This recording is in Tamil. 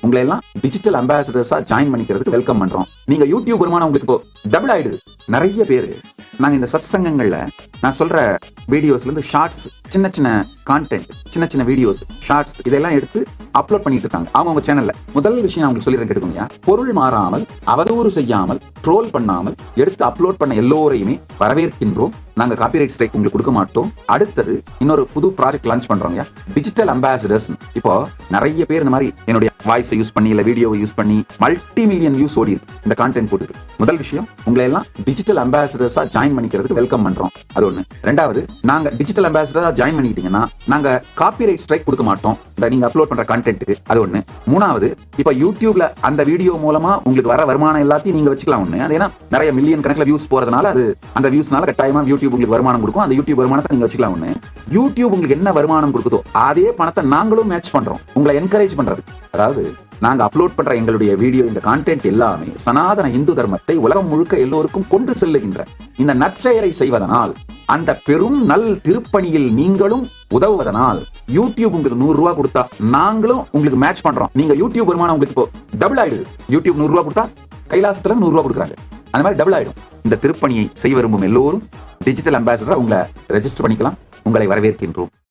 உங்களை எல்லாம் டிஜிட்டல் அம்பாசிடர்ஸா ஜாயின் பண்ணிக்கிறதுக்கு வெல்கம் பண்றோம். நீங்க யூடியூப் வருமானம் உங்களுக்கு இப்போ டபுள் ஆயிடுது. நிறைய பேர் நாங்க இந்த சத் சங்கங்கள்ல நான் சொல்ற வீடியோஸ்ல இருந்து ஷார்ட்ஸ், சின்ன சின்ன கான்டென்ட், சின்ன சின்ன வீடியோஸ், ஷார்ட்ஸ் இதெல்லாம் எடுத்து அப்லோட் பண்ணிட்டு இருக்காங்க அவங்க சேனல்ல. முதல் விஷயம் நான் உங்களுக்கு சொல்லிடுறேன் கேட்டுக்கோங்க. பொருள் மாறாமல், அவதூறு செய்யாமல், ட்ரோல் பண்ணாமல் எடுத்து அப்லோட் பண்ண எல்லோரையுமே வரவேற்கின்றோம். நாங்க காப்பிரைட் ஸ்ட்ரைக் உங்களுக்கு கொடுக்க மாட்டோம். அடுத்தது இன்னொரு புது ப்ராஜெக்ட் லான்ச் பண்றோங்க, டிஜிட்டல் அம்பாசிடர்ஸ். இப்போ நிறைய பேர் இந்த மாதிரி என்னுடைய வாய்ஸை யூஸ் பண்ணி இல்ல வீடியோவை யூஸ் பண்ணி மல்டி மில்லியன் வியூஸ் ஓடி இருக்கு இந்த கான்டென்ட் போட்டு. முதல் விஷயம், உங்களை எல்லாம் டிஜிட்டல் அம்பாசிடர்ஸா ஜாயின் பண்ணிக்கிறதுக்கு வெல்கம் பண்றோம். அது ஒண்ணு. ரெண்டாவது, நாங்க டிஜிட்டல் அம்பாசிடரா ஜாயின் பண்ணிக்கிட்டீங்கன்னா நாங்க காப்பிரைட் ஸ்ட்ரைக் கொடுக்க மாட்டோம் நீங்க அப்லோட் பண்ற கான்டென்ட்டுக்கு. அது ஒண்ணு. மூணாவது, இப்ப யூடியூப்ல அந்த வீடியோ மூலமா உங்களுக்கு வர வருமானம் எல்லாத்தையும் நீங்க வச்சுக்கலாம். ஒண்ணு, அது ஏன்னா நிறைய மில்லியன் கணக்குல வியூஸ் போறதுனால அது அந்த வியூஸ்னால கட்டாயமா யூடியூப் உங்களுக்கு வருமானம் கொடுக்கும். அந்த யூடியூப் வருமானத்தை நீங்க வச்சுக்கலாம். ஒண்ணு, யூடியூப் உங்களுக்கு என்ன வருமானம் கொடுக்குதோ அதே பணத்தை நாங்களும் மேட்ச் பண்றோம் உங்களை என்கரேஜ் பண்றது. அதாவது நாங்க அப்லோட் பண்ற எங்களுடைய வீடியோ, இந்த கான்டென்ட் எல்லாமே சனாதன இந்து தர்மத்தை உலகம் முழுக்க எல்லோருக்கும் கொண்டு செல்லுகின்ற இந்த நற்செயலை செய்வதனால், அந்த பெரும் நல் திருப்பணியில் நீங்களும் உதவுவதனால் யூடியூப் உங்களுக்கு 100 ரூபாய் கொடுத்தா நாங்களும் உங்களுக்கு மேட்ச் பண்றோம். நீங்க யூடியூப் வருமானம் உங்களுக்கு இப்போ டபுள் ஆயிடுது. யூடியூப் 100 ரூபாய் கொடுத்தா கைலாசத்துல 100 ரூபாய் கொடுக்குறாங்க. அந்த மாதிரி டபுள் ஆயிடும். இந்த திருப்பணியை செய்ய விரும்பும் எல்லோரும் டிஜிட்டல் அம்பாசிடரா உங்களை ரெஜிஸ்டர் பண்ணிக்கலாம். உங்களை வரவேற்கின்றோம்.